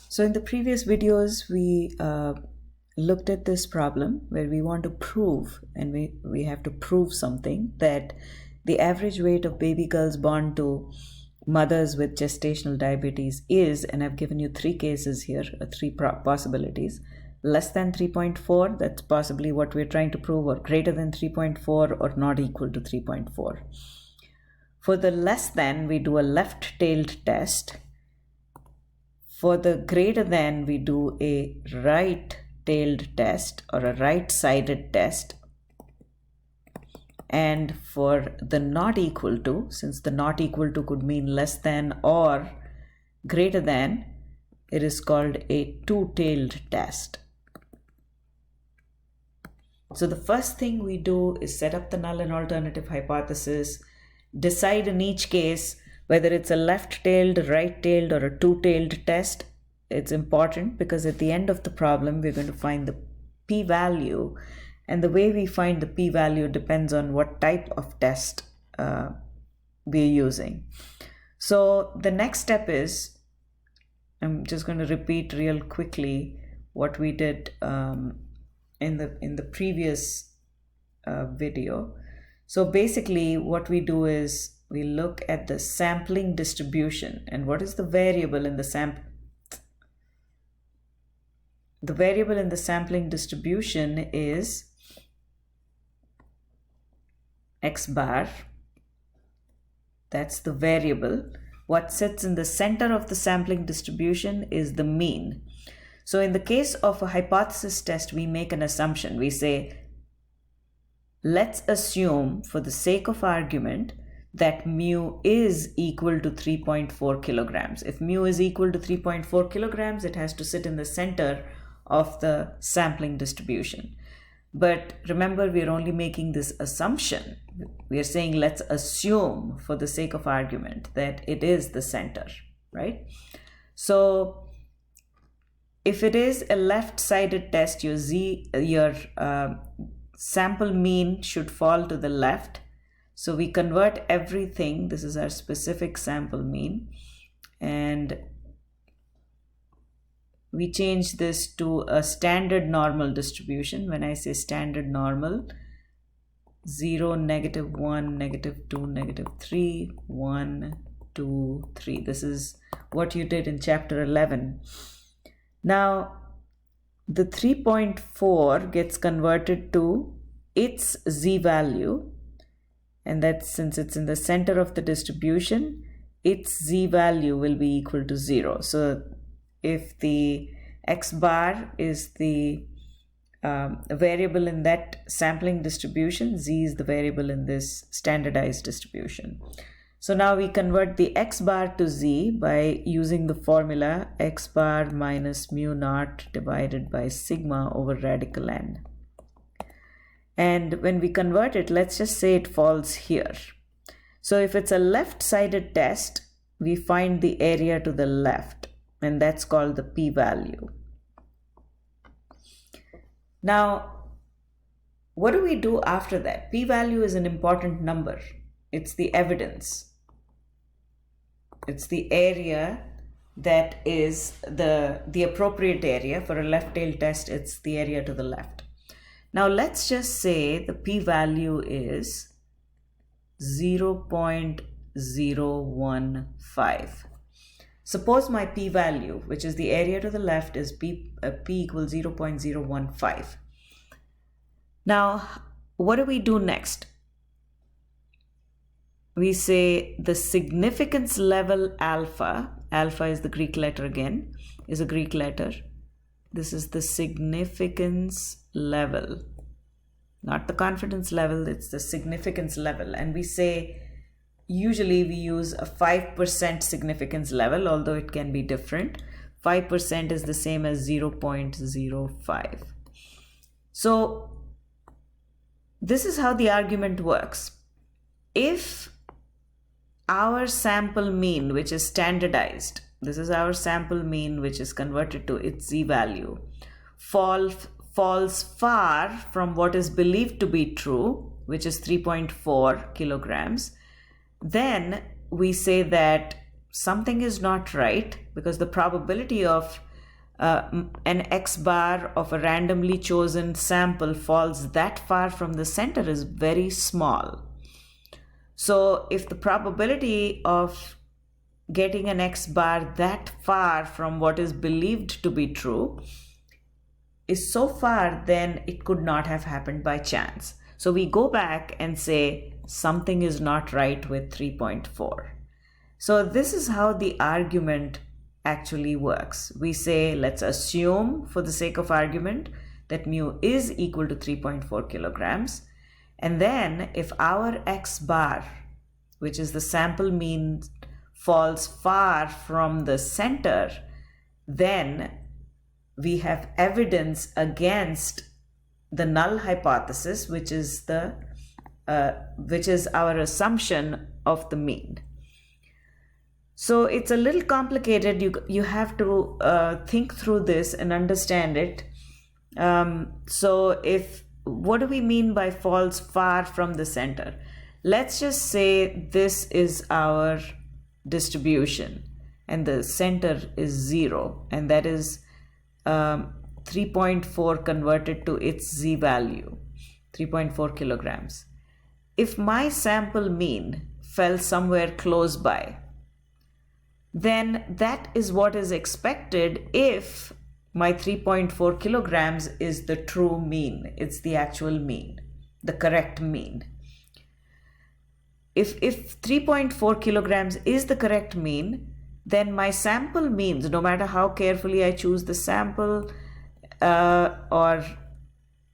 So in the previous videos, we looked at this problem where we want to prove, and we have to prove something, that the average weight of baby girls born to mothers with gestational diabetes is, and I've given you three cases here, three possibilities, less than 3.4, that's possibly what we're trying to prove, or greater than 3.4, or not equal to 3.4. For the less than, we do a left-tailed test. For the greater than, we do a right-tailed test or a right-sided test. And for the not equal to, since the not equal to could mean less than or greater than, it is called a two-tailed test. So the first thing we do is set up the null and alternative hypothesis, decide in each case whether it's a left-tailed, right-tailed, or a two-tailed test. It's important because at the end of the problem, we're going to find the p-value. And the way we find the p-value depends on what type of test we're using. So the next step is, I'm just going to repeat real quickly what we did in the previous video. So basically what we do is we look at the sampling distribution. And what is the variable in the sample? The variable in the sampling distribution is x bar. That's the variable. What sits in the center of the sampling distribution is the mean. So in the case of a hypothesis test, we make an assumption. We say, let's assume for the sake of argument that mu is equal to 3.4 kilograms. If mu is equal to 3.4 kilograms, it has to sit in the center of the sampling distribution. But remember, we're only making this assumption. We are saying let's assume for the sake of argument that it is the center, right? So if it is a left-sided test, your sample mean should fall to the left. So we convert everything. This is our specific sample mean. And we change this to a standard normal distribution. When I say standard normal, 0, -1, -2, -3, 1, 2, 3. This is what you did in chapter 11. Now, the 3.4 gets converted to its z-value. And that's, since it's in the center of the distribution, its z-value will be equal to 0. So if the x bar is the variable in that sampling distribution, z is the variable in this standardized distribution. So now we convert the x bar to z by using the formula x bar minus mu naught divided by sigma over radical n. And when we convert it, let's just say it falls here. So if it's a left-sided test, we find the area to the left, and that's called the p-value. Now, what do we do after that? P-value is an important number. It's the evidence. It's the area that is the appropriate area. For a left-tailed test, it's the area to the left. Now let's just say the p-value is 0.015. Suppose my p-value, which is the area to the left, is p equals 0.015. Now, what do we do next? We say the significance level alpha is the Greek letter again, is a Greek letter. This is the significance level, not the confidence level, it's the significance level. And we say, usually we use a 5% significance level, although it can be different. 5% is the same as 0.05. So this is how the argument works. If our sample mean, which is standardized, this is our sample mean which is converted to its z-value, falls far from what is believed to be true, which is 3.4 kilograms, then we say that something is not right, because the probability of an x bar of a randomly chosen sample falls that far from the center is very small. So if the probability of getting an x bar that far from what is believed to be true is so far, then it could not have happened by chance. So we go back and say something is not right with 3.4. So this is how the argument actually works. We say, let's assume for the sake of argument that mu is equal to 3.4 kilograms. And then if our x bar, which is the sample mean, falls far from the center, then we have evidence against the null hypothesis, which is our assumption of the mean. So it's a little complicated. You have to think through this and understand it. What do we mean by falls far from the center? Let's just say this is our distribution and the center is 0, and that is 3.4 converted to its z value, 3.4 kilograms. If my sample mean fell somewhere close by, then that is what is expected if my 3.4 kilograms is the true mean. It's the actual mean, the correct mean. If 3.4 kilograms is the correct mean, then my sample means, no matter how carefully I choose the sample or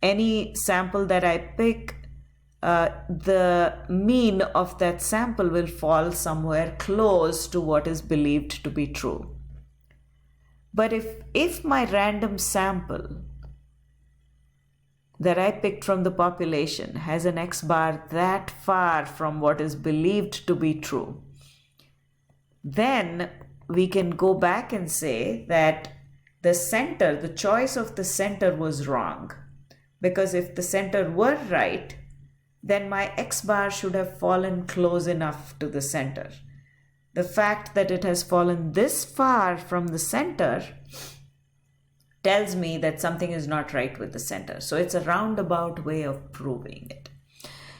any sample that I pick, the mean of that sample will fall somewhere close to what is believed to be true. But if my random sample that I picked from the population has an x bar that far from what is believed to be true, then we can go back and say that the center, the choice of the center was wrong. Because if the center were right, then my x bar should have fallen close enough to the center. The fact that it has fallen this far from the center tells me that something is not right with the center. So it's a roundabout way of proving it.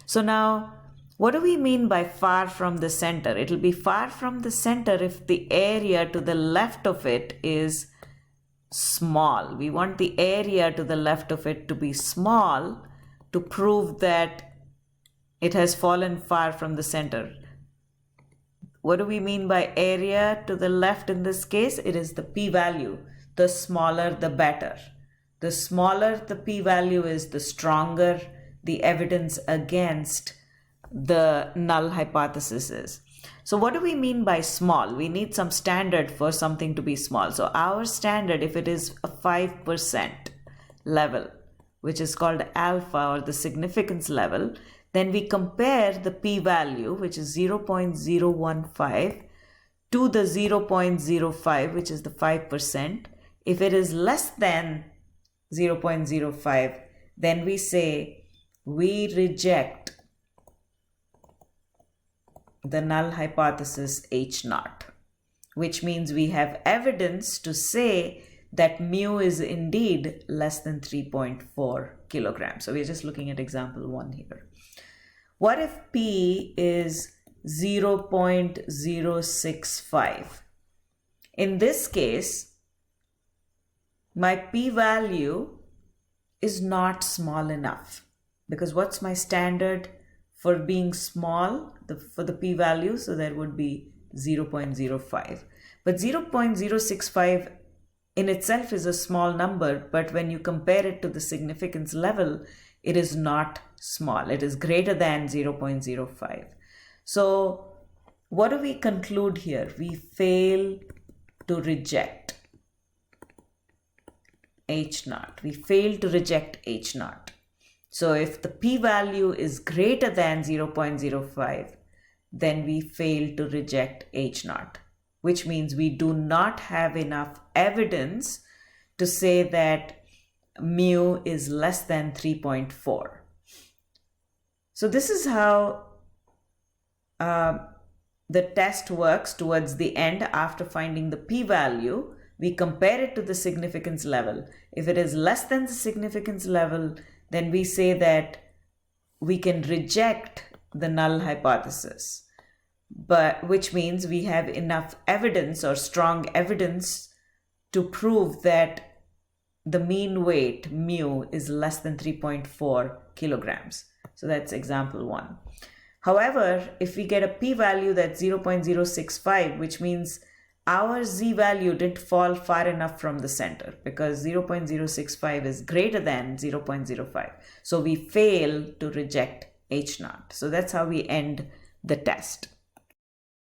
So now, what do we mean by far from the center? It'll be far from the center if the area to the left of it is small. We want the area to the left of it to be small to prove that it has fallen far from the center. What do we mean by area to the left in this case? It is the p-value. The smaller, the better. The smaller the p-value is, the stronger the evidence against the null hypothesis is. So what do we mean by small? We need some standard for something to be small. So our standard, if it is a 5% level, which is called alpha or the significance level, then we compare the p-value, which is 0.015, to the 0.05, which is the 5%. If it is less than 0.05, then we say we reject the null hypothesis H0, which means we have evidence to say that mu is indeed less than 3.4 kilograms. So we're just looking at example 1 here. What if P is 0.065? In this case, my p-value is not small enough, because what's my standard for being small for the p-value? So there would be 0.05. But 0.065 in itself is a small number, but when you compare it to the significance level, it is not small. It is greater than 0.05. So what do we conclude here? We fail to reject H0. We fail to reject H0. So if the p-value is greater than 0.05, then we fail to reject H0, which means we do not have enough evidence to say that mu is less than 3.4. So this is how the test works towards the end. After finding the p-value, we compare it to the significance level. If it is less than the significance level, then we say that we can reject the null hypothesis, but which means we have enough evidence or strong evidence to prove that the mean weight mu is less than 3.4 kilograms. So that's example 1. However, if we get a p-value that's 0.065, which means our z-value didn't fall far enough from the center, because 0.065 is greater than 0.05. So we fail to reject H0. So that's how we end the test.